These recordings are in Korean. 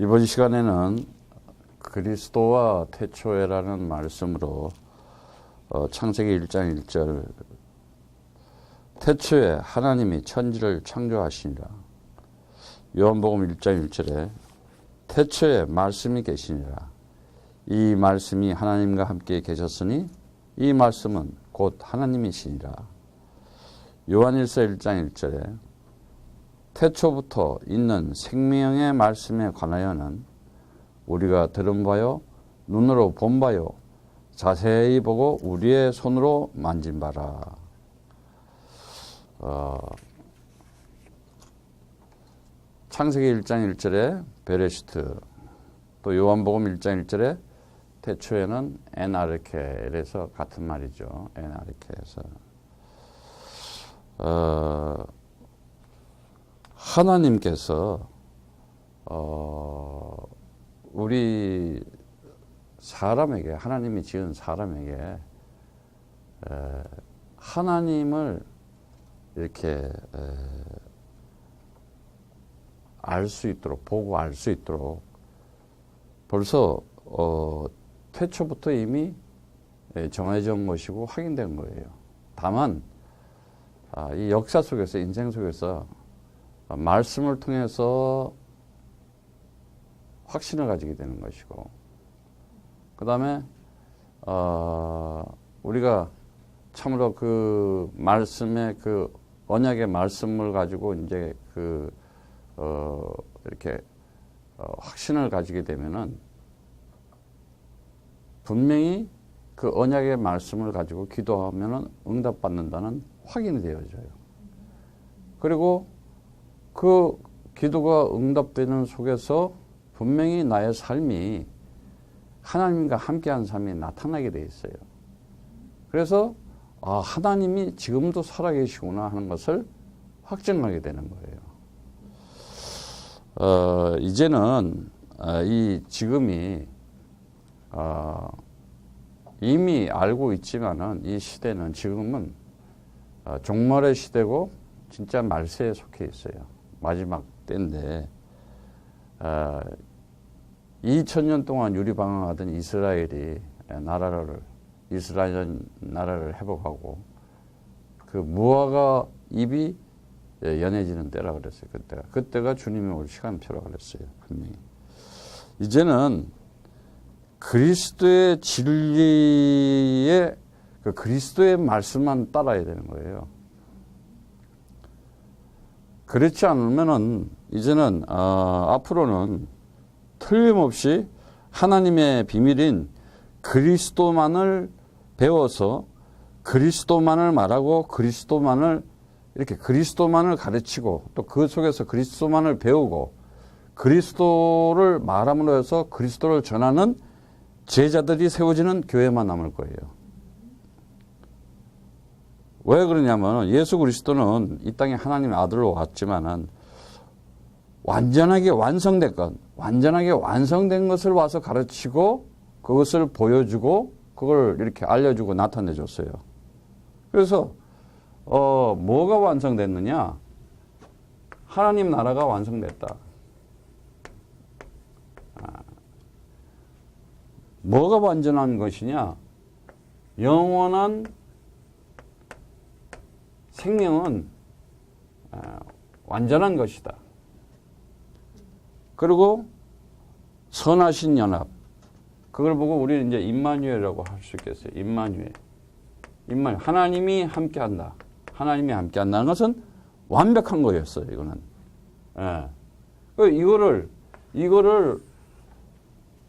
이번 시간에는 그리스도와 태초에라는 말씀으로 창세기 1장 1절 태초에 하나님이 천지를 창조하시니라. 요한복음 1장 1절에 태초에 말씀이 계시니라. 이 말씀이 하나님과 함께 계셨으니 이 말씀은 곧 하나님이시니라. 요한일서 1장 1절에 태초부터 있는 생명의 말씀에 관하여는 우리가 들은 바요 눈으로 본 바요 자세히 보고 우리의 손으로 만진 바라. 창세기 1장 1절에 베레시트, 또 요한복음 1장 1절에 태초에는 에나르케에서 같은 말이죠. 에나르케에서 하나님께서 우리 사람에게, 하나님이 지은 사람에게 하나님을 이렇게 알 수 있도록, 보고 알 수 있도록 벌써 태초부터 이미 정해져 온 것이고 확인된 거예요. 다만 이 역사 속에서, 인생 속에서 말씀을 통해서 확신을 가지게 되는 것이고, 그 다음에 우리가 참으로 그 말씀의 그 언약의 말씀을 가지고 이제 이렇게 확신을 가지게 되면은 분명히 그 언약의 말씀을 가지고 기도하면은 응답받는다는 확인이 되어져요. 그리고 그 기도가 응답되는 속에서 분명히 나의 삶이 하나님과 함께한 삶이 나타나게 돼 있어요. 그래서 하나님이 지금도 살아계시구나 하는 것을 확증하게 되는 거예요. 이제는 이 지금이 이미 알고 있지만은 이 시대는 지금은 종말의 시대고 진짜 말세에 속해 있어요. 마지막 때인데 2000년 동안 유리방황하던 이스라엘 나라를 회복하고 그 무화과 잎이 연해지는 때라 그랬어요. 그때가 주님이 올 시간표라 그랬어요. 분명히. 이제는 그리스도의 진리에 그 그리스도의 말씀만 따라야 되는 거예요. 그렇지 않으면은 이제는 앞으로는 틀림없이 하나님의 비밀인 그리스도만을 배워서 그리스도만을 말하고 그리스도만을 가르치고 또 그 속에서 그리스도만을 배우고 그리스도를 말함으로 해서 그리스도를 전하는 제자들이 세워지는 교회만 남을 거예요. 왜 그러냐면 예수 그리스도는 이 땅에 하나님의 아들로 왔지만은 완전하게 완성된 것을 와서 가르치고 그것을 보여주고 그걸 이렇게 알려주고 나타내줬어요. 그래서 뭐가 완성됐느냐? 하나님 나라가 완성됐다. 뭐가 완전한 것이냐? 영원한 생명은 완전한 것이다. 그리고 선하신 연합. 그걸 보고 우리는 이제 임마누엘이라고 할 수 있겠어요. 임마누엘. 하나님이 함께한다. 하나님이 함께한다는 것은 완벽한 거였어요. 이거는. 이거를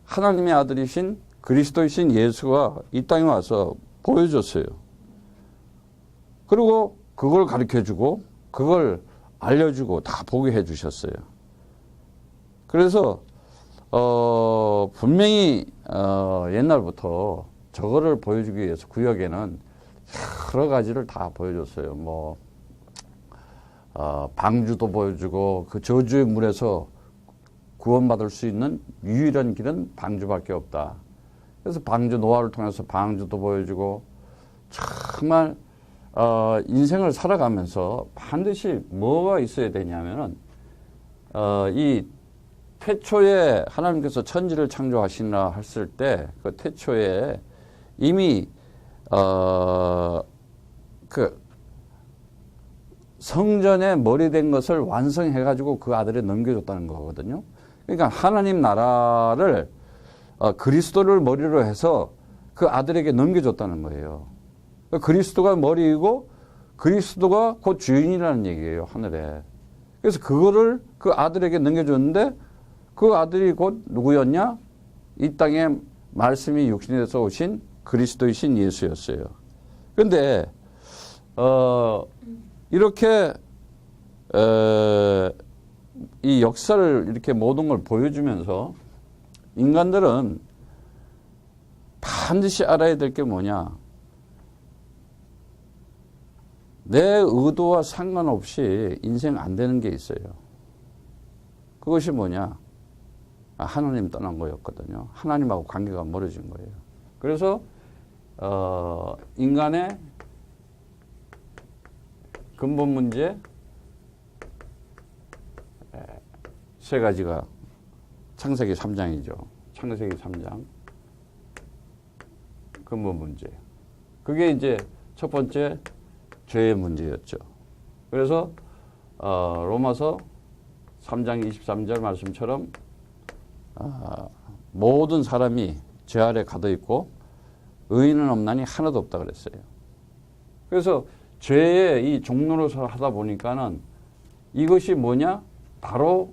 하나님의 아들이신 그리스도이신 예수가 이 땅에 와서 보여줬어요. 그리고 그걸 가르쳐주고 그걸 알려주고 다 보게 해주셨어요. 그래서 분명히 옛날부터 저거를 보여주기 위해서 구약에는 여러 가지를 다 보여줬어요. 방주도 보여주고 그 저주의 물에서 구원받을 수 있는 유일한 길은 방주밖에 없다. 그래서 방주 노아를 통해서 방주도 보여주고 정말 인생을 살아가면서 반드시 뭐가 있어야 되냐면은 이 태초에 하나님께서 천지를 창조하시나 했을 때 그 태초에 이미 그 성전에 머리 된 것을 완성해 가지고 그 아들에 넘겨줬다는 거거든요. 그러니까 하나님 나라를 그리스도를 머리로 해서 그 아들에게 넘겨줬다는 거예요. 그리스도가 머리이고 그리스도가 곧 주인이라는 얘기예요, 하늘에. 그래서 그거를 그 아들에게 넘겨줬는데 그 아들이 곧 누구였냐? 이 땅에 말씀이 육신이 돼서 오신 그리스도이신 예수였어요. 그런데 이렇게 이 역사를 이렇게 모든 걸 보여주면서 인간들은 반드시 알아야 될 게 뭐냐? 내 의도와 상관없이 인생 안 되는 게 있어요. 그것이 뭐냐? 하나님 떠난 거였거든요. 하나님하고 관계가 멀어진 거예요. 그래서 인간의 근본 문제 세 가지가 창세기 3장이죠. 창세기 3장 근본 문제. 그게 이제 첫 번째 죄의 문제였죠. 그래서 로마서 3장 23절 말씀처럼 모든 사람이 죄 아래 가둬 있고 의인은 없나니 하나도 없다 그랬어요. 그래서 죄의 이 종로로서 하다 보니까는 이것이 뭐냐? 바로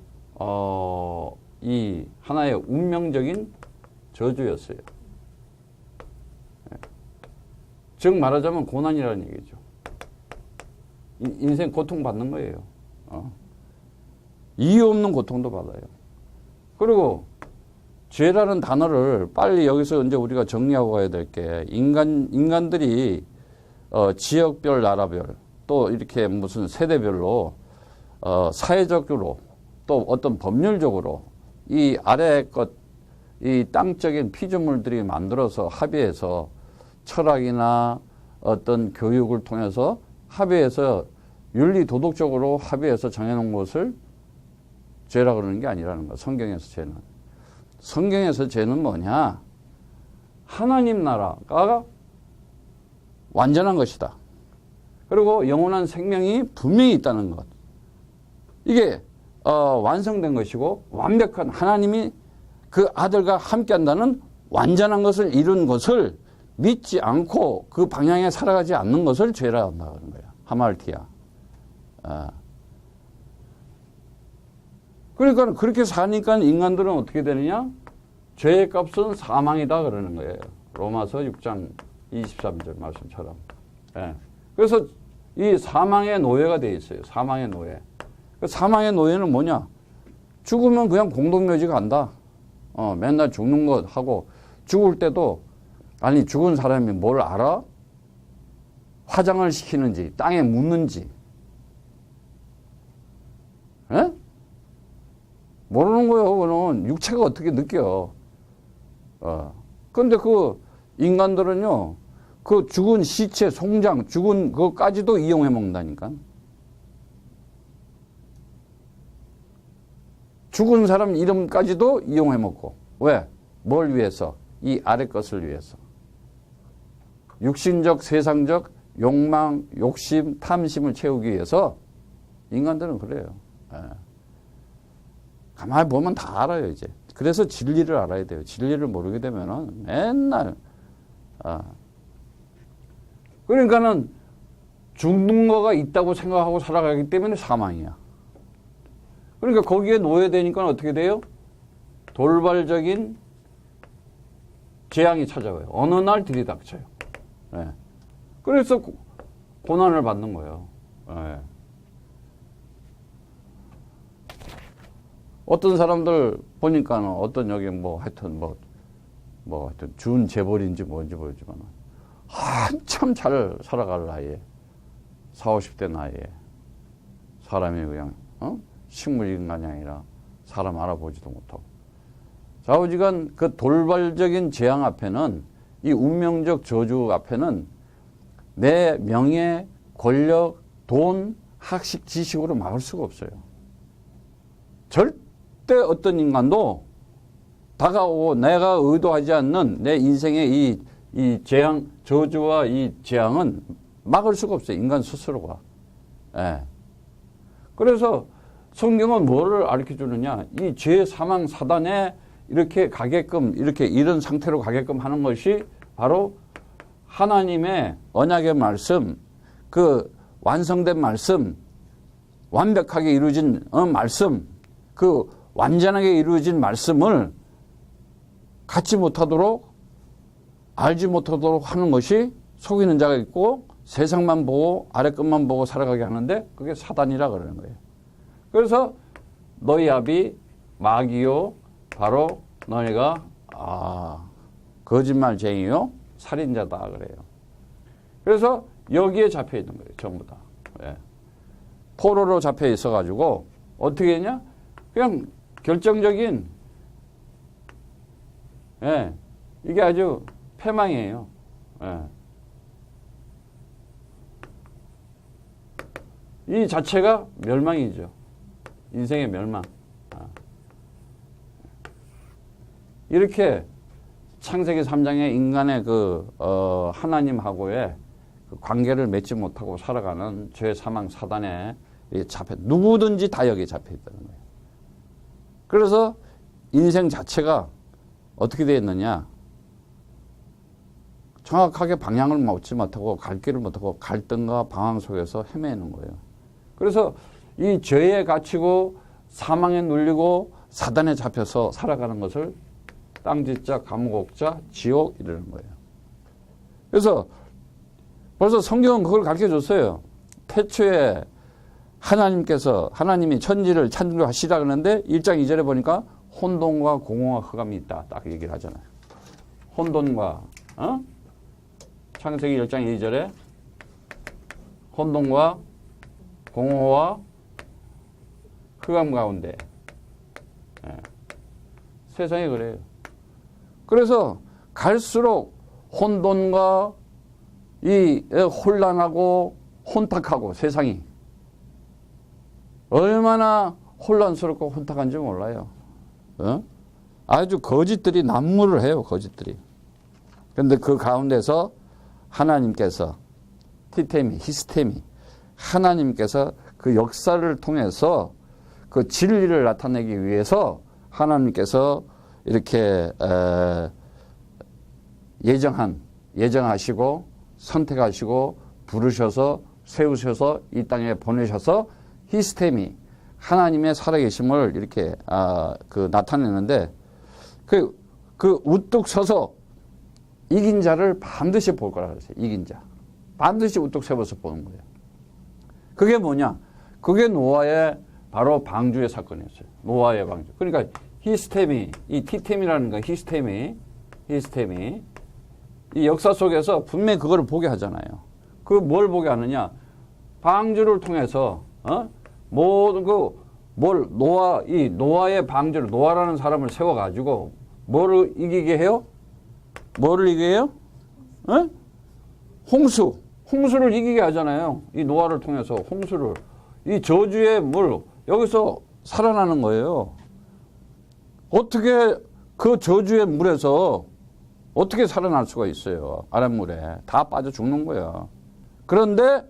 이 하나의 운명적인 저주였어요. 즉 말하자면 고난이라는 얘기죠. 인생 고통받는 거예요. 이유 없는 고통도 받아요. 그리고 죄라는 단어를 빨리 여기서 이제 우리가 정리하고 가야 될 게 인간들이 지역별, 나라별 또 이렇게 무슨 세대별로 사회적으로 또 어떤 법률적으로 이 아래 것, 이 땅적인 피조물들이 만들어서 합의해서 철학이나 어떤 교육을 통해서 합의해서 윤리 도덕적으로 합의해서 정해놓은 것을 죄라 그러는 게 아니라는 거야. 성경에서 죄는. 성경에서 죄는 뭐냐? 하나님 나라가 완전한 것이다. 그리고 영원한 생명이 분명히 있다는 것. 이게 완성된 것이고 완벽한 하나님이 그 아들과 함께 한다는 완전한 것을 이룬 것을 믿지 않고 그 방향에 살아가지 않는 것을 죄라 한다는 거야. 하말티아. 그러니까 그렇게 사니까 인간들은 어떻게 되느냐? 죄의 값은 사망이다 그러는 거예요. 로마서 6장 23절 말씀처럼. 예. 그래서 이 사망의 노예가 돼 있어요. 사망의 노예. 그 사망의 노예는 뭐냐? 죽으면 그냥 공동묘지 간다. 맨날 죽는 것 하고 죽을 때도 아니 죽은 사람이 뭘 알아? 화장을 시키는지 땅에 묻는지 에? 모르는 거예요. 그거는 육체가 어떻게 느껴. 그런데 그 인간들은요 그 죽은 시체 송장 죽은 그거까지도 이용해 먹는다니까. 죽은 사람 이름까지도 이용해 먹고. 왜? 뭘 위해서? 이 아래 것을 위해서. 육신적 세상적 욕망 욕심 탐심을 채우기 위해서 인간들은 그래요. 가만히 보면 다 알아요 이제. 그래서 진리를 알아야 돼요. 진리를 모르게 되면은 맨날 그러니까는 죽는 거가 있다고 생각하고 살아가기 때문에 사망이야. 그러니까 거기에 노예되니까 어떻게 돼요? 돌발적인 재앙이 찾아와요. 어느 날 들이닥쳐요. 네. 그래서 고난을 받는 거예요. 네. 어떤 사람들 보니까는 어떤 여기 하여튼 하여튼 준 재벌인지 뭔지 모르지만 한참 잘 살아갈 나이에 40, 50대 나이에 사람이 그냥 식물인간이 아니라 사람 알아보지도 못하고 좌우지간 그 돌발적인 재앙 앞에는 이 운명적 저주 앞에는 내 명예, 권력, 돈, 학식, 지식으로 막을 수가 없어요. 절대 절대 어떤 인간도 다가오고 내가 의도하지 않는 내 인생의 이 재앙, 저주와 이 재앙은 막을 수가 없어요. 인간 스스로가. 예. 그래서 성경은 뭐를 가르쳐 주느냐. 이 죄, 사망, 사단에 이렇게 가게끔, 이렇게 이런 상태로 가게끔 하는 것이 바로 하나님의 언약의 말씀, 그 완성된 말씀, 완벽하게 이루어진 말씀, 그 완전하게 이루어진 말씀을 갖지 못하도록, 알지 못하도록 하는 것이 속이는 자가 있고 세상만 보고 아래 끝만 보고 살아가게 하는데 그게 사단이라 그러는 거예요. 그래서 너희 아비 마귀요 바로 너희가 거짓말쟁이요 살인자다 그래요. 그래서 여기에 잡혀 있는 거예요. 전부 다. 예. 포로로 잡혀 있어가지고 어떻게 했냐? 그냥 결정적인 예. 이게 아주 패망이에요. 예. 이 자체가 멸망이죠. 인생의 멸망. 이렇게 창세기 3장의 인간의 하나님하고의 그 관계를 맺지 못하고 살아가는 죄, 사망, 사단에 누구든지 다 여기에 잡혀 있다는 거예요. 그래서 인생 자체가 어떻게 되어 있느냐? 정확하게 방향을 얻지 못하고 갈 길을 못하고 갈등과 방황 속에서 헤매는 거예요. 그래서 이 죄에 갇히고 사망에 눌리고 사단에 잡혀서 살아가는 것을 땅짓자, 감옥자, 지옥 이러는 거예요. 그래서 벌써 성경은 그걸 가르쳐줬어요. 태초에 하나님이 천지를 창조하시라 그러는데 1장 2절에 보니까 혼돈과 공허와 흑암이 있다. 딱 얘기를 하잖아요. 혼돈과 창세기 1장 2절에 혼돈과 공허와 흑암 가운데 세상이 그래요. 그래서 갈수록 혼돈과 이 혼란하고 혼탁하고 세상이 얼마나 혼란스럽고 혼탁한지 몰라요. 아주 거짓들이 난무를 해요. 거짓들이. 그런데 그 가운데서 하나님께서 히스테미 하나님께서 그 역사를 통해서 그 진리를 나타내기 위해서 하나님께서 이렇게 예정하시고 선택하시고 부르셔서 세우셔서 이 땅에 보내셔서 히스테미 하나님의 살아계심을 이렇게 나타내는데 그 우뚝 서서 이긴 자를 반드시 볼 거라 그랬어요. 이긴 자. 반드시 우뚝 세워서 보는 거예요. 그게 뭐냐? 그게 노아의 바로 방주의 사건이었어요. 노아의 방주. 그러니까 히스테미, 이 티템이라는 거 히스테미 이 역사 속에서 분명히 그거를 보게 하잖아요. 그 뭘 보게 하느냐? 방주를 통해서 노아의 방주를 노아라는 사람을 세워 가지고 뭐를 이기게 해요? 뭐를 이기게 해요? 홍수를 이기게 하잖아요. 이 노아를 통해서 홍수를 이 저주의 물 여기서 살아나는 거예요. 어떻게 그 저주의 물에서 어떻게 살아날 수가 있어요? 아랫물에 다 빠져 죽는 거야. 그런데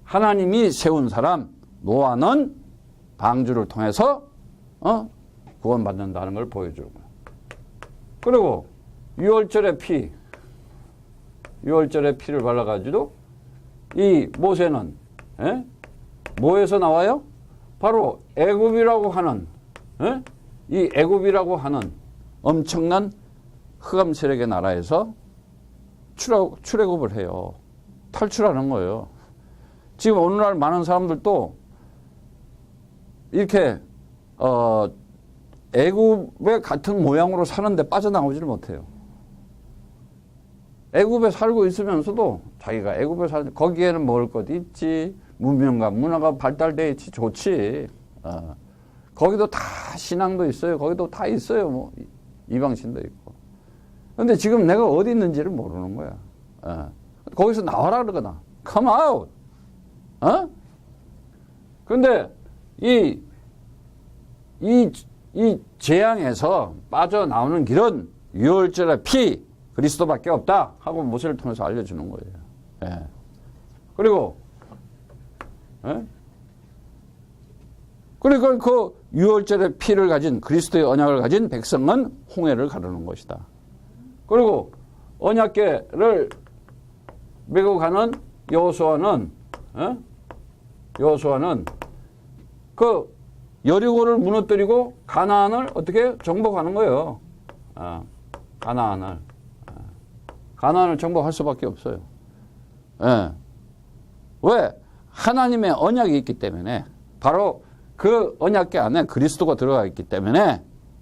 하나님이 세운 사람 노아는 방주를 통해서 구원받는다는 걸 보여주는 거야. 그리고 유월절의 피를 발라가지고 이 모세는 뭐에서 나와요? 바로 애굽이라고 하는 이 애굽이라고 하는 엄청난 흑암 세력의 나라에서 출애굽을 해요. 탈출하는 거예요. 지금 오늘날 많은 사람들도 이렇게 애굽의 같은 모양으로 사는데 빠져나오지를 못해요. 애굽에 살고 있으면서도 자기가 애굽에 거기에는 먹을 것 있지, 문명과 문화가 발달되어 있지, 좋지. 거기도 다 신앙도 있어요. 거기도 다 있어요. 뭐 이방신도 있고. 그런데 지금 내가 어디 있는지를 모르는 거야. 거기서 나와라 그러거나, come out. 그런데 이 이 재앙에서 빠져나오는 길은 유월절의 피 그리스도밖에 없다 하고 모세를 통해서 알려주는 거예요. 예. 그리고 예? 그러니까 그 유월절의 피를 가진 그리스도의 언약을 가진 백성은 홍해를 가르는 것이다. 그리고 언약궤를 메고 가는 여호수아는 그 여리고를 무너뜨리고 가나안을 어떻게 정복하는 거예요. 가나안을 정복할 수밖에 없어요. 예. 왜? 하나님의 언약이 있기 때문에, 바로 그 언약궤 안에 그리스도가 들어가 있기 때문에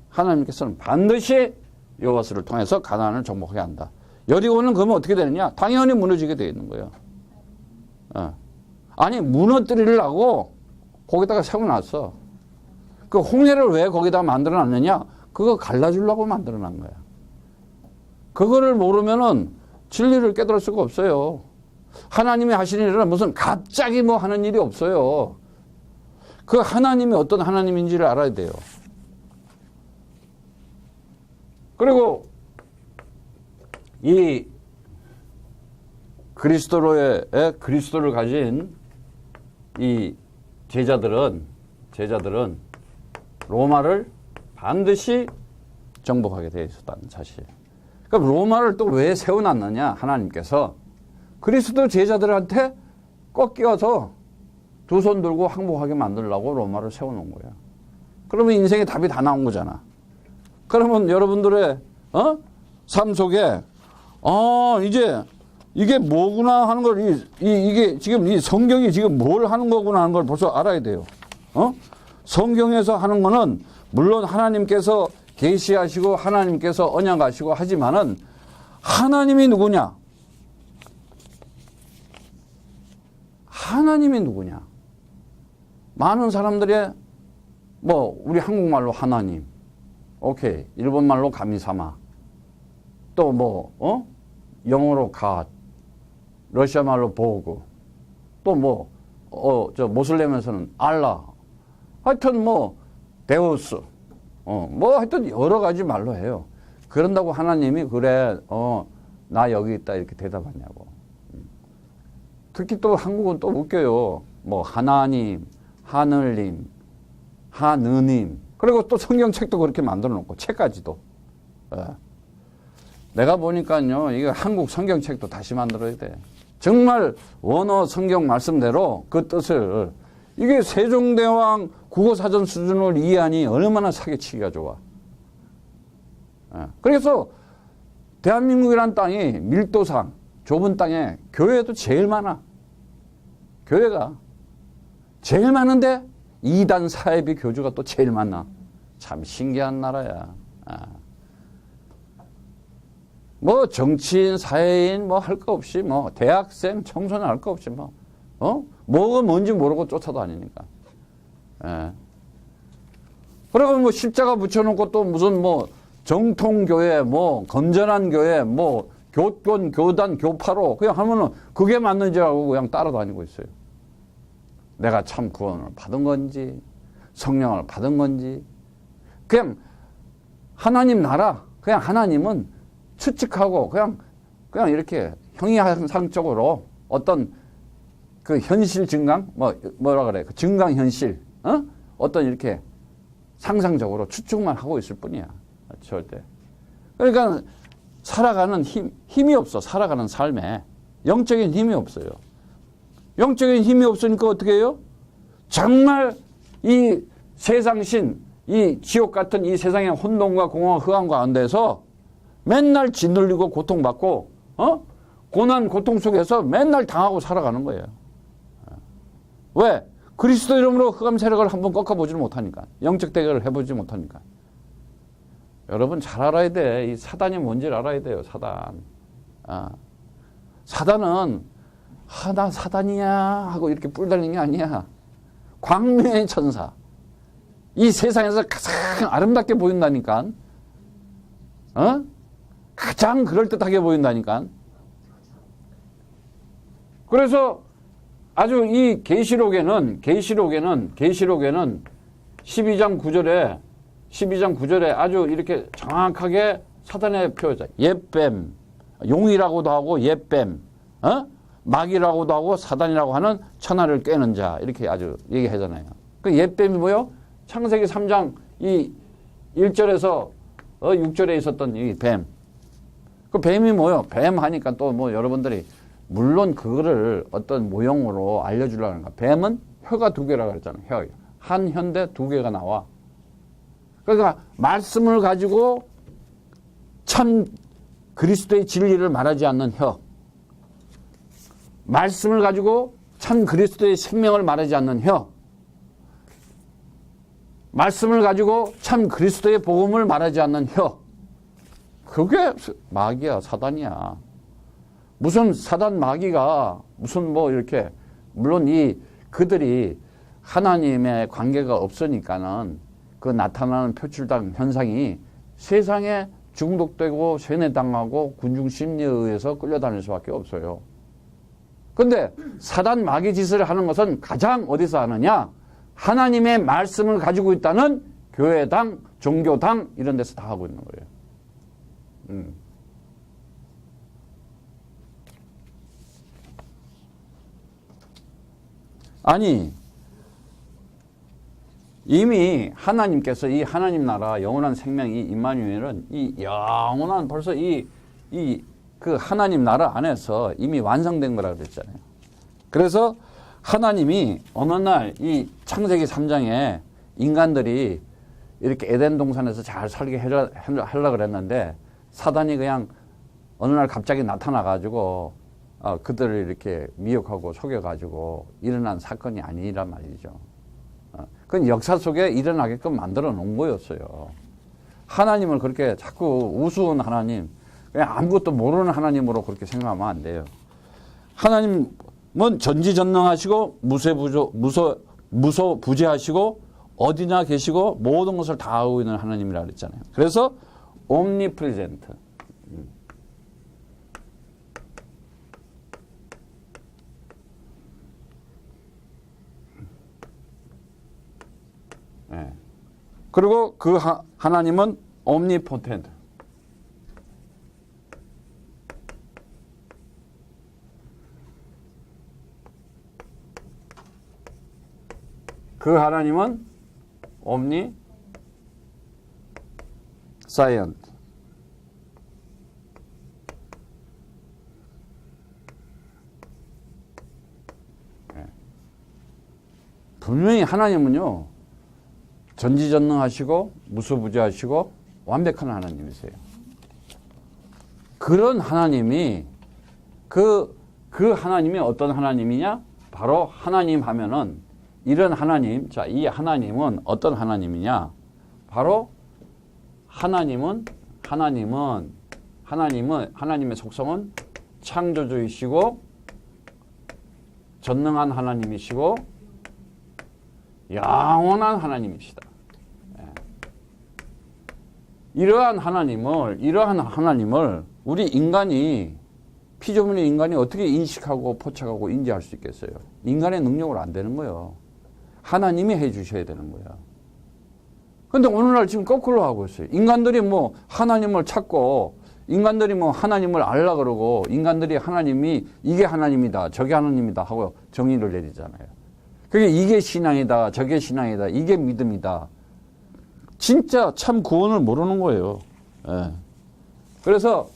하나님께서는 반드시 여호와스를 통해서 가나안을 정복하게 한다. 여리고는 그러면 어떻게 되느냐? 당연히 무너지게 되어 있는 거예요. 아니, 무너뜨리려고 거기다가 세워놨어. 그 홍해를 왜 거기다 만들어놨느냐? 그거 갈라주려고 만들어놓은 거야. 그거를 모르면은 진리를 깨달을 수가 없어요. 하나님이 하시는 일은 무슨 갑자기 뭐 하는 일이 없어요. 그 하나님이 어떤 하나님인지를 알아야 돼요. 그리고 이 그리스도를 가진 이 제자들은 로마를 반드시 정복하게 되어 있었다는 사실. 그럼 로마를 또 왜 세워놨느냐? 하나님께서 그리스도 제자들한테 꺾여서 두 손 들고 항복하게 만들려고 로마를 세워놓은 거야. 그러면 인생의 답이 다 나온 거잖아. 그러면 여러분들의 삶 속에 이제 이게 뭐구나 하는 걸 이게 지금 이 성경이 지금 뭘 하는 거구나 하는 걸 벌써 알아야 돼요. 성경에서 하는 거는 물론 하나님께서 계시하시고 하나님께서 언약하시고 하지만은 하나님이 누구냐? 하나님이 누구냐? 많은 사람들이 뭐 우리 한국말로 하나님, 오케이, 일본말로 가미사마, 또 뭐 영어로 갓, 러시아말로 보그, 또 뭐 저 모슬렘에서는 알라, 하여튼 뭐 데우스, 뭐 하여튼 여러 가지 말로 해요. 그런다고 하나님이 그래 나 여기 있다 이렇게 대답하냐고. 특히 또 한국은 또 웃겨요. 뭐 하나님, 하늘님, 하느님, 그리고 또 성경책도 그렇게 만들어 놓고 책까지도. 내가 보니까요, 이거 한국 성경책도 다시 만들어야 돼. 정말 원어 성경 말씀대로 그 뜻을, 이게 세종대왕 국어사전 수준을 이해하니 얼마나 사기치기가 좋아. 그래서 대한민국이란 땅이 밀도상 좁은 땅에 교회도 제일 많아. 교회가 제일 많은데 이단 사이비 교주가 또 제일 많아. 참 신기한 나라야. 뭐 정치인, 사회인 뭐 할 거 없이 뭐 대학생, 청소년 할 거 없이 뭐가 뭔지 모르고 쫓아다니니까. 그리고 뭐 십자가 붙여놓고 또 무슨 뭐 정통교회, 뭐 건전한 교회, 뭐 교권, 교단, 교파로 그냥 하면은 그게 맞는지 알고 그냥 따라다니고 있어요. 내가 참 구원을 받은 건지 성령을 받은 건지 그냥 하나님 나라, 그냥 하나님은 추측하고 그냥 이렇게 형이상적으로 어떤 그 현실 증강, 뭐라 그래, 그 증강 현실, 어떤 이렇게 상상적으로 추측만 하고 있을 뿐이야. 절대. 그러니까 살아가는 힘이 없어. 살아가는 삶에 영적인 힘이 없어요. 영적인 힘이 없으니까 어떻게 해요? 정말 이 세상신, 이 지옥 같은 이 세상의 혼돈과 공허와 흑암 가운데서 맨날 짓눌리고 고통받고 고난 고통 속에서 맨날 당하고 살아가는 거예요. 왜? 그리스도 이름으로 흑암 세력을 한번 꺾어보지 못하니까. 영적 대결을 해보지 못하니까. 여러분 잘 알아야 돼. 이 사단이 뭔지를 알아야 돼요. 사단. 사단은 나 사단이야 하고 이렇게 뿔달리는 게 아니야. 광명의 천사. 이 세상에서 가장 아름답게 보인다니까. 가장 그럴듯하게 보인다니까. 그래서 아주 이 계시록에는 12장 9절에 12장 9절에 아주 이렇게 정확하게 사단의 표현자. 옛뱀, 용이라고도 하고 옛뱀, 마귀라고도 하고 사단이라고 하는 천하를 꿰는 자. 이렇게 아주 얘기하잖아요. 그 옛뱀이 뭐요? 창세기 3장 이 1절에서 6절에 있었던 이 뱀. 그 뱀이 뭐요? 뱀 하니까 또 뭐 여러분들이 물론 그거를 어떤 모형으로 알려주려는 거야. 뱀은 혀가 두 개라고 그랬잖아요. 혀. 한 혀인데 두 개가 나와. 그러니까 말씀을 가지고 참 그리스도의 진리를 말하지 않는 혀. 말씀을 가지고 참 그리스도의 생명을 말하지 않는 혀. 말씀을 가지고 참 그리스도의 복음을 말하지 않는 혀. 그게 마귀야, 사단이야. 무슨 사단 마귀가 무슨 뭐 이렇게 물론 그들이 하나님의 관계가 없으니까는 그 나타나는 표출당 현상이 세상에 중독되고 세뇌당하고 군중 심리에 의해서 끌려다닐 수밖에 없어요. 근데 사단 마귀 짓을 하는 것은 가장 어디서 하느냐? 하나님의 말씀을 가지고 있다는 교회당, 종교당 이런 데서 다 하고 있는 거예요. 아니 이미 하나님께서 이 하나님 나라 영원한 생명이 임마누엘은 이 영원한 벌써 그 하나님 나라 안에서 이미 완성된 거라고 그랬잖아요. 그래서 하나님이 어느 날 이 창세기 3장에 인간들이 이렇게 에덴 동산에서 잘 살게 하려고 그랬는데 사단이 그냥 어느 날 갑자기 나타나가지고 그들을 이렇게 미혹하고 속여가지고 일어난 사건이 아니란 말이죠. 그건 역사 속에 일어나게끔 만들어 놓은 거였어요. 하나님을 그렇게 자꾸 우스운 하나님, 그냥 아무것도 모르는 하나님으로 그렇게 생각하면 안 돼요. 하나님은 전지전능하시고 무소부재하시고 어디나 계시고 모든 것을 다 하고 있는 하나님이라고 그랬잖아요. 그래서 omnipresent. 네. 그리고 그 하나님은 omnipotent. 그 하나님은 omniscient. 네. 분명히 하나님은요, 전지전능하시고 무소부재하시고 완벽한 하나님이세요. 그런 하나님이 그 하나님이 어떤 하나님이냐? 바로 하나님 하면은 이런 하나님, 자, 이 하나님은 어떤 하나님이냐? 바로 하나님의 속성은 창조주이시고 전능한 하나님이시고 영원한 하나님이시다. 이러한 하나님을 우리 인간이 피조물의 인간이 어떻게 인식하고 포착하고 인지할 수 있겠어요? 인간의 능력으로 안 되는 거예요. 하나님이 해 주셔야 되는 거야. 근데 오늘날 지금 거꾸로 하고 있어요. 인간들이 뭐 하나님을 찾고 인간들이 뭐 하나님을 알라 그러고 인간들이 하나님이 이게 하나님이다 저게 하나님이다 하고 정의를 내리잖아요. 그게 이게 신앙이다 저게 신앙이다 이게 믿음이다. 진짜 참 구원을 모르는 거예요. 예. 그래서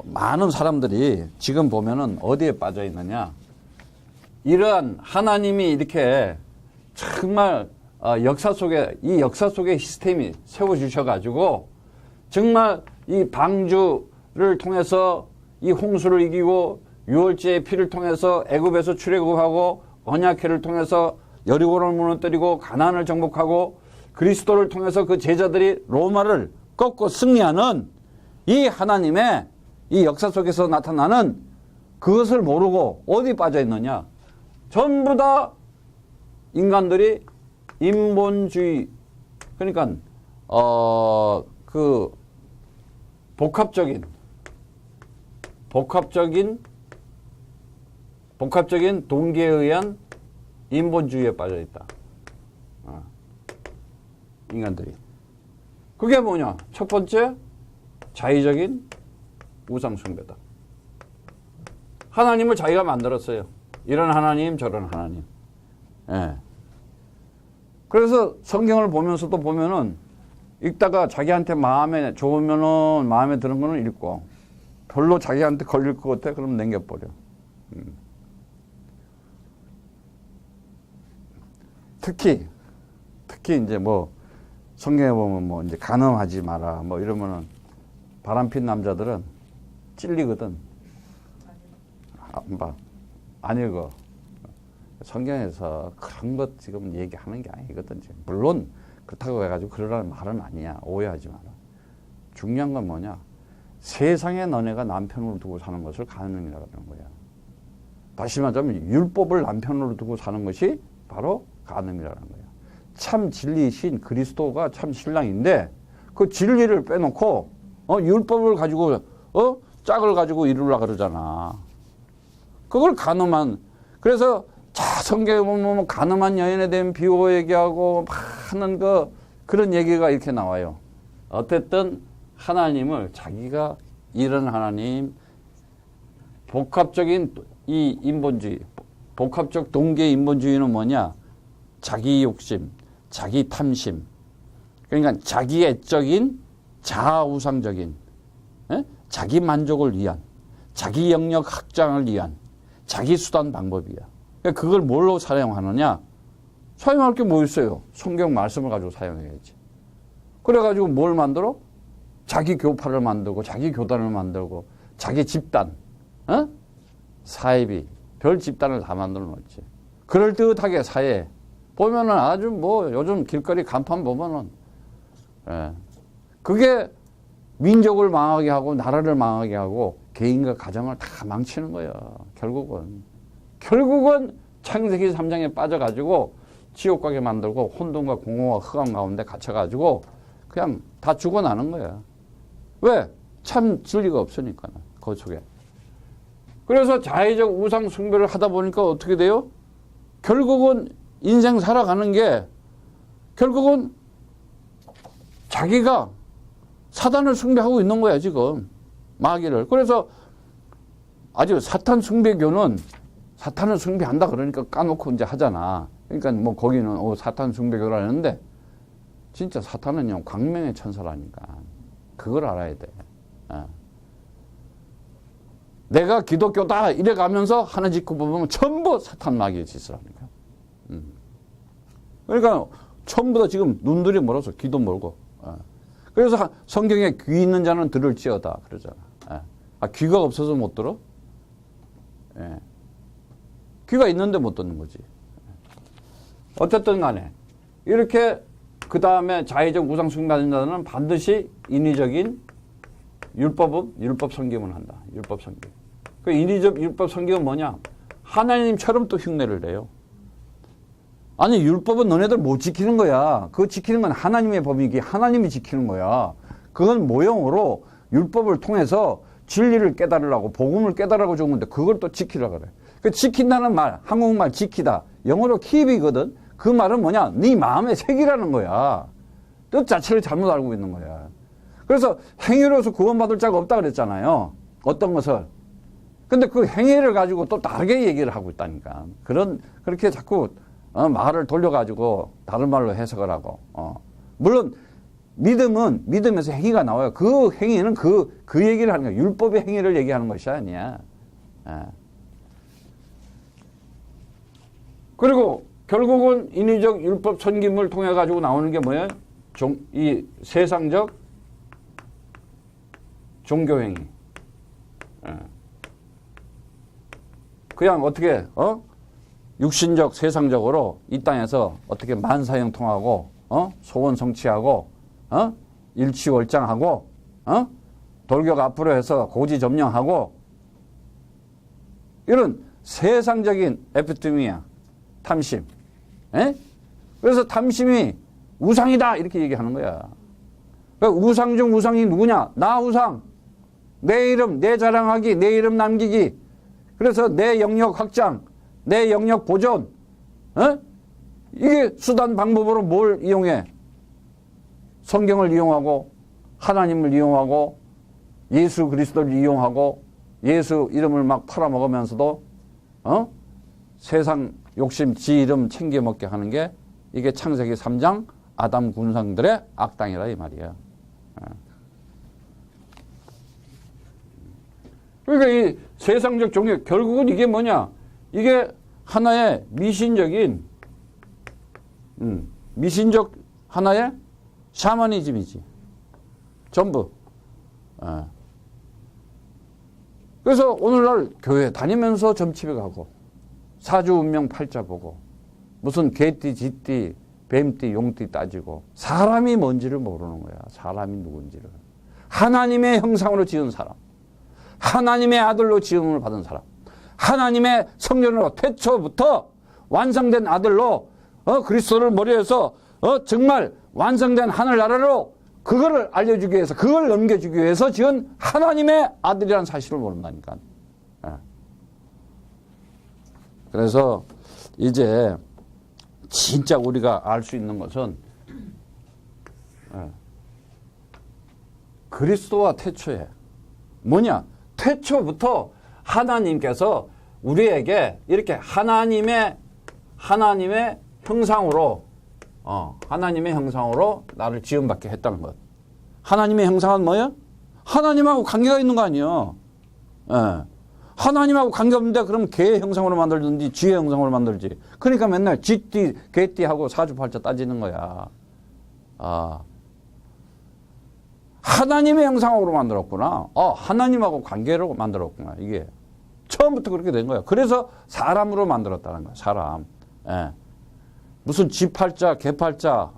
많은 사람들이 지금 보면은 어디에 빠져 있느냐? 이러한 하나님이 이렇게 정말 역사 속에 시스템이 세워주셔가지고 정말 이 방주를 통해서 이 홍수를 이기고 유월제의 피를 통해서 애굽에서 출애굽하고 언약궤를 통해서 여리고를 무너뜨리고 가나안을 정복하고 그리스도를 통해서 그 제자들이 로마를 꺾고 승리하는 이 하나님의 이 역사 속에서 나타나는 그것을 모르고 어디 빠져 있느냐? 전부 다 인간들이 인본주의, 그러니까 그 복합적인 동기에 의한 인본주의에 빠져 있다. 인간들이. 그게 뭐냐? 첫 번째, 자의적인 우상숭배다. 하나님을 자기가 만들었어요. 이런 하나님, 저런 하나님. 예. 그래서 성경을 보면서도 보면은 읽다가 자기한테 마음에 좋으면은 마음에 드는 거는 읽고 별로 자기한테 걸릴 것 같아? 그럼 남겨버려. 특히 이제 뭐 성경에 보면 뭐 이제 간음하지 마라 뭐 이러면은 바람핀 남자들은 찔리거든. 안 읽어. 성경에서 그런 것 지금 얘기하는 게 아니거든. 물론 그렇다고 해가지고 그러라는 말은 아니야. 오해하지 마라. 중요한 건 뭐냐? 세상에 너네가 남편으로 두고 사는 것을 간음이라고 하는 거야. 다시 말하자면 율법을 남편으로 두고 사는 것이 바로 간음이라는 거야. 참 진리이신 그리스도가 참 신랑인데 그 진리를 빼놓고 율법을 가지고 짝을 가지고 이루려고 그러잖아. 그걸 간음한. 그래서 성경에 보면 간음한 여인에 대한 비유 얘기하고 많은 그런 얘기가 이렇게 나와요. 어쨌든 하나님을 자기가 이런 하나님, 복합적인 이 인본주의, 복합적 동계 인본주의는 뭐냐? 자기 욕심, 자기 탐심, 그러니까 자기 애적인 자아우상적인, 자기 만족을 위한, 자기 영역 확장을 위한 자기 수단 방법이야. 그러니까 그걸 뭘로 사용하느냐? 사용할 게 뭐 있어요? 성경 말씀을 가지고 사용해야지. 그래가지고 뭘 만들어? 자기 교파를 만들고, 자기 교단을 만들고, 자기 집단, 사이비, 별 집단을 다 만들어 놓지. 그럴듯하게 사회. 보면은 아주 뭐 요즘 길거리 간판 보면은, 그게 민족을 망하게 하고, 나라를 망하게 하고, 개인과 가정을 다 망치는 거야. 결국은 창세기 3장에 빠져가지고 지옥 가게 만들고 혼돈과 공허와 흑암 가운데 갇혀가지고 그냥 다 죽어나는 거야. 왜? 참 진리가 없으니까 그 속에. 그래서 자의적 우상 숭배를 하다 보니까 어떻게 돼요? 결국은 인생 살아가는 게 결국은 자기가 사단을 숭배하고 있는 거야 지금. 마귀를. 그래서 아주 사탄 숭배교는 사탄을 숭배한다 그러니까 까놓고 이제 하잖아. 그러니까 뭐 거기는 사탄 숭배교라는데 진짜 사탄은요 광명의 천사라니까. 그걸 알아야 돼. 내가 기독교다 이래 가면서 하나 짓고 보면 전부 사탄 마귀의 짓을 하니까. 그러니까 전부 다 지금 눈들이 멀어서 귀도 멀고. 그래서 성경에 귀 있는 자는 들을지어다 그러잖아. 귀가 없어서 못 들어? 귀가 있는데 못 듣는 거지. 어쨌든 간에 이렇게 그 다음에 자의적 우상 숭배하는 자는 반드시 인위적인 율법 섬김을 한다. 율법 섬김. 그 인위적 율법 섬김은 뭐냐? 하나님처럼 또 흉내를 내요. 아니 율법은 너네들 못 지키는 거야. 그거 지키는 건 하나님의 법이기 하나님이 지키는 거야. 그건 모형으로 율법을 통해서 진리를 깨달으라고 복음을 깨달으라고 준 건데 그걸 또 지키라 그래. 그 지킨다는 말 한국말 지키다 영어로 keep이거든. 그 말은 뭐냐? 네 마음에 새기라는 거야. 뜻 자체를 잘못 알고 있는 거야. 그래서 행위로서 구원받을 자가 없다 그랬잖아요. 어떤 것을. 근데 그 행위를 가지고 또 다르게 얘기를 하고 있다니까. 그렇게 자꾸 말을 돌려가지고 다른 말로 해석을 하고. 물론 믿음은 믿음에서 행위가 나와요. 그 행위는 그 얘기를 하는 거야. 율법의 행위를 얘기하는 것이 아니야. 그리고 결국은 인위적 율법 섬김을 통해 가지고 나오는 게 뭐예요? 이 세상적 종교행위. 그냥 어떻게 육신적 세상적으로 이 땅에서 어떻게 만사형통하고 소원 성취하고 일취월장하고 돌격 앞으로 해서 고지점령하고 이런 세상적인 에피토미야. 탐심. 그래서 탐심이 우상이다 이렇게 얘기하는 거야. 그러니까 우상 중 우상이 누구냐? 나 우상. 내 이름, 내 자랑하기, 내 이름 남기기. 그래서 내 영역 확장, 내 영역 보존. 이게 수단 방법으로 뭘 이용해? 성경을 이용하고 하나님을 이용하고 예수 그리스도를 이용하고 예수 이름을 막 팔아먹으면서도 세상 욕심 지 이름 챙겨먹게 하는 게 이게 창세기 3장 아담 군상들의 악당이라 이 말이야. 그러니까 이 세상적 종교 결국은 이게 뭐냐? 이게 하나의 미신적인 미신적 하나의 샤머니즘이지. 전부. 그래서 오늘날 교회 다니면서 점집에 가고 사주 운명 팔자 보고 무슨 개띠, 쥐띠, 뱀띠, 용띠 따지고 사람이 뭔지를 모르는 거야. 사람이 누군지를. 하나님의 형상으로 지은 사람. 하나님의 아들로 지음을 받은 사람. 하나님의 성전으로 태초부터 완성된 아들로 그리스도를 머리에서 정말 완성된 하늘나라로 그거를 알려주기 위해서 그걸 넘겨주기 위해서 지은 하나님의 아들이라는 사실을 모른다니까. 그래서 이제 진짜 우리가 알 수 있는 것은 그리스도와 태초에 뭐냐? 태초부터 하나님께서 우리에게 이렇게 하나님의 형상으로 하나님의 형상으로 나를 지음받게 했다는 것. 하나님의 형상은 뭐예요? 하나님하고 관계가 있는 거 아니에요. 하나님하고 관계 없는데 그럼 개의 형상으로 만들든지 쥐의 형상으로 만들지. 그러니까 맨날 쥐띠, 개띠하고 사주팔자 따지는 거야. 하나님의 형상으로 만들었구나. 하나님하고 관계로 만들었구나. 이게 처음부터 그렇게 된 거야. 그래서 사람으로 만들었다는 거야. 사람. 무슨 쥐팔자, 개팔자,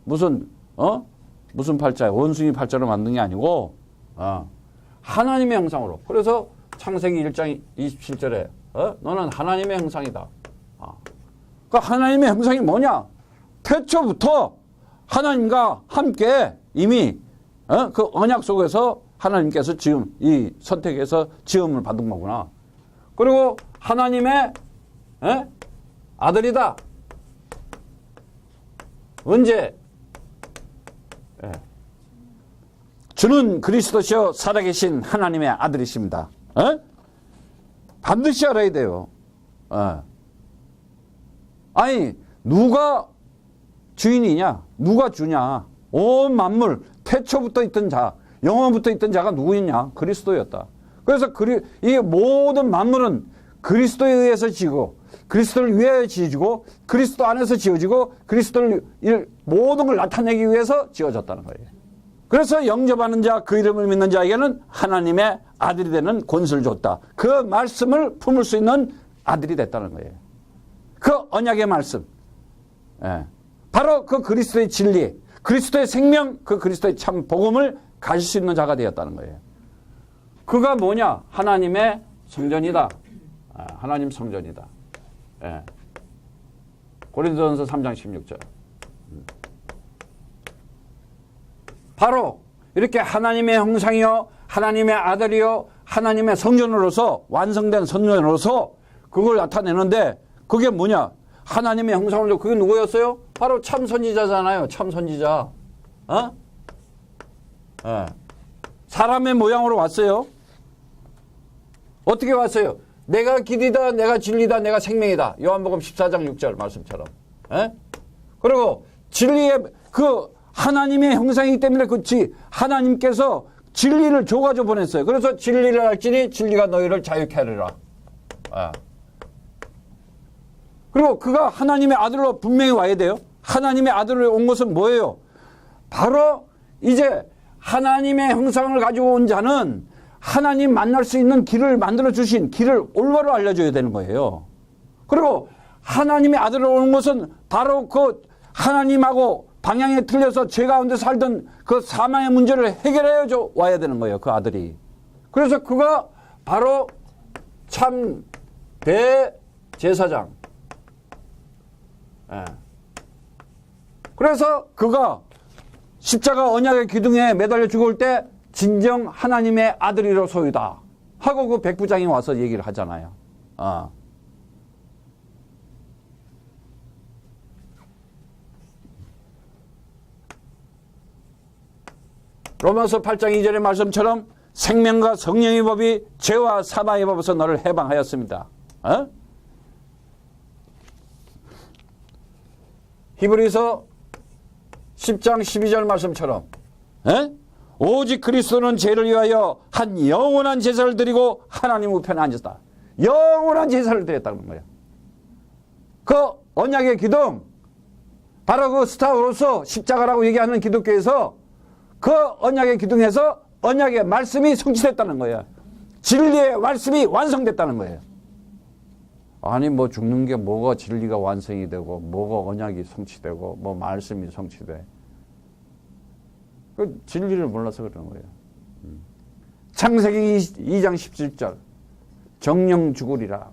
무슨 팔자, 원숭이 팔자로 만든 게 아니고, 하나님의 형상으로. 그래서 창세기 1장 27절에, 너는 하나님의 형상이다. 그러니까 하나님의 형상이 뭐냐? 태초부터 하나님과 함께 이미, 그 언약 속에서 하나님께서 이 선택해서 지음을 받은 거구나. 그리고 하나님의, 아들이다. 언제? 주는 그리스도시요 살아계신 하나님의 아들이십니다. 반드시 알아야 돼요. 아니 누가 주인이냐? 누가 주냐? 온 만물 태초부터 있던 자, 영원부터 있던 자가 누구였냐? 그리스도였다. 그래서 이 모든 만물은 그리스도에 의해서 지고 그리스도를 위하여 지어지고 그리스도 안에서 지어지고 그리스도를 모든 걸 나타내기 위해서 지어졌다는 거예요. 그래서 영접하는 자, 그 이름을 믿는 자에게는 하나님의 아들이 되는 권세를 줬다. 그 말씀을 품을 수 있는 아들이 됐다는 거예요. 그 언약의 말씀. 바로 그 그리스도의 진리, 그리스도의 생명, 그 그리스도의 참 복음을 가질 수 있는 자가 되었다는 거예요. 그가 뭐냐? 하나님의 성전이다. 하나님 성전이다. 고린도전서 3장 16절. 바로 이렇게 하나님의 형상이요, 하나님의 아들이요, 하나님의 성전으로서 완성된 성전으로서 그걸 나타내는데 그게 뭐냐? 하나님의 형상으로 그게 누구였어요? 바로 참 선지자잖아요. 참 선지자. 사람의 모양으로 왔어요. 어떻게 왔어요? 내가 길이다, 내가 진리다, 내가 생명이다. 요한복음 14장 6절 말씀처럼. 그리고 진리의 그 하나님의 형상이기 때문에 하나님께서 진리를 줘가지고 보냈어요. 그래서 진리를 알지니 진리가 너희를 자유케 하리라. 그리고 그가 하나님의 아들로 분명히 와야 돼요. 하나님의 아들로 온 것은 뭐예요? 바로 이제 하나님의 형상을 가지고 온 자는 하나님 만날 수 있는 길을 만들어 주신 길을 올바로 알려줘야 되는 거예요. 그리고 하나님의 아들로 온 것은 바로 그 하나님하고 방향이 틀려서 죄 가운데 살던 그 사망의 문제를 해결해 줘 와야 되는 거예요. 그 아들이. 그래서 그가 바로 참 대제사장. 그래서 그가 십자가 언약의 기둥에 매달려 죽을 때 진정 하나님의 아들이로소이다 하고 그 백부장이 와서 얘기를 하잖아요. 로마서 8장 2절의 말씀처럼 생명과 성령의 법이 죄와 사망의 법에서 너를 해방하였습니다. 어? 히브리서 10장 12절 말씀처럼 오직 그리스도는 죄를 위하여 한 영원한 제사를 드리고 하나님 우편에 앉았다. 영원한 제사를 드렸다는 거예요. 그 언약의 기둥, 바로 그 스타로서 십자가라고 얘기하는 기독교에서 그 언약의 기둥에서 언약의 말씀이 성취됐다는 거예요. 진리의 말씀이 완성됐다는 거예요. 아니 뭐 죽는 게 뭐가 진리가 완성이 되고 뭐가 언약이 성취되고 뭐 말씀이 성취돼. 그 진리를 몰라서 그러는 거예요. 창세기 2장 17절 정령 죽으리라.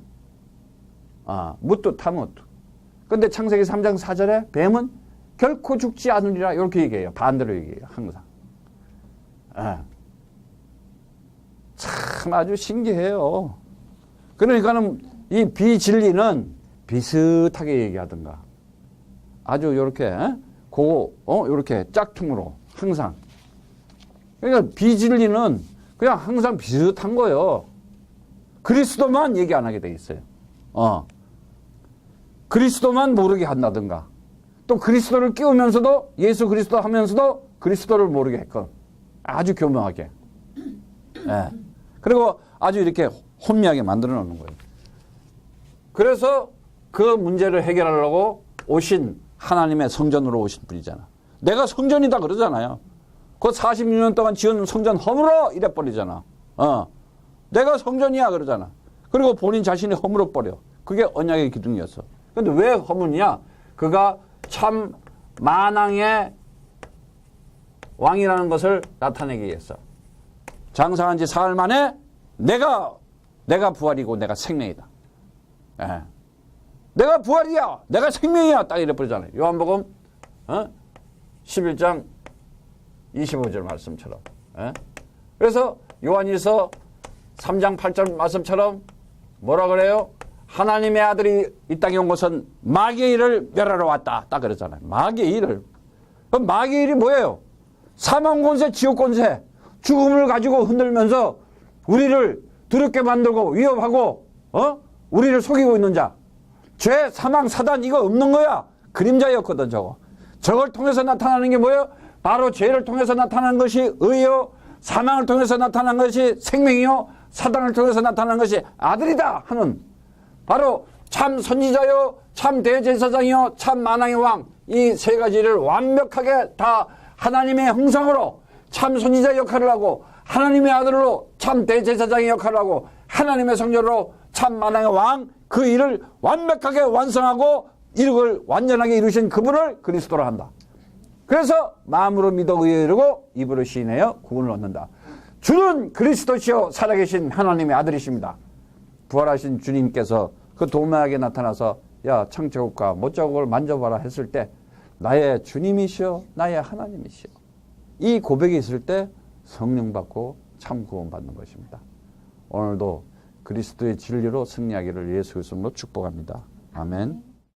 무뚜 타무뚜. 근데 창세기 3장 4절에 뱀은 결코 죽지 않으리라 이렇게 얘기해요. 반대로 얘기해요. 항상. 참 아주 신기해요. 그러니까는 이 비진리는 비슷하게 얘기하든가 아주 요렇게 요렇게 짝퉁으로 항상. 그러니까 비진리는 그냥 항상 비슷한 거예요. 그리스도만 얘기 안 하게 돼 있어요. 그리스도만 모르게 한다든가 또 그리스도를 끼우면서도 예수 그리스도 하면서도 그리스도를 모르게 했건 아주 교묘하게. 그리고 아주 이렇게 혼미하게 만들어 놓는 거예요. 그래서 그 문제를 해결하려고 오신 하나님의 성전으로 오신 분이잖아. 내가 성전이다 그러잖아요. 그 46년 동안 지은 성전 허물어 이래 버리잖아. 내가 성전이야 그러잖아. 그리고 본인 자신이 허물어 버려. 그게 언약의 기둥이었어. 근데 왜 허무냐? 그가 참 만왕의 왕이라는 것을 나타내기 위해서. 장사한 지 사흘 만에 내가 부활이고 내가 생명이다. 내가 부활이야. 내가 생명이야. 딱 이래 버리잖아요. 요한복음 11장 25절 말씀처럼. 그래서 요한일서 3장 8절 말씀처럼 뭐라 그래요? 하나님의 아들이 이 땅에 온 것은 마귀의 일을 멸하러 왔다. 딱 그러잖아요. 마귀의 일을. 그럼 마귀의 일이 뭐예요? 사망 권세, 지옥 권세, 죽음을 가지고 흔들면서 우리를 두렵게 만들고 위협하고 우리를 속이고 있는 자. 죄, 사망, 사단 이거 없는 거야. 그림자였거든 저거. 저걸 통해서 나타나는 게 뭐예요? 바로 죄를 통해서 나타나는 것이 의요, 사망을 통해서 나타나는 것이 생명이요, 사단을 통해서 나타나는 것이 아들이다 하는 바로 참 선지자요, 참 대제사장이요, 참 만왕의 왕 이 세 가지를 완벽하게 다 하나님의 형상으로 참 선지자 역할을 하고 하나님의 아들로 참 대제사장의 역할을 하고 하나님의 성녀로 참 만왕의 왕 그 일을 완벽하게 완성하고 이룩을 완전하게 이루신 그분을 그리스도로 한다. 그래서 마음으로 믿어 의에 이르고 입으로 시인하여 구원을 얻는다. 주는 그리스도시요 살아계신 하나님의 아들이십니다. 부활하신 주님께서 그 도마에게 나타나서 야 창조국과 못자국을 만져봐라 했을 때 나의 주님이시여 나의 하나님이시여 이 고백이 있을 때 성령 받고 참 구원 받는 것입니다. 오늘도 그리스도의 진리로 승리하기를 예수 그리스도로 축복합니다. 아멘.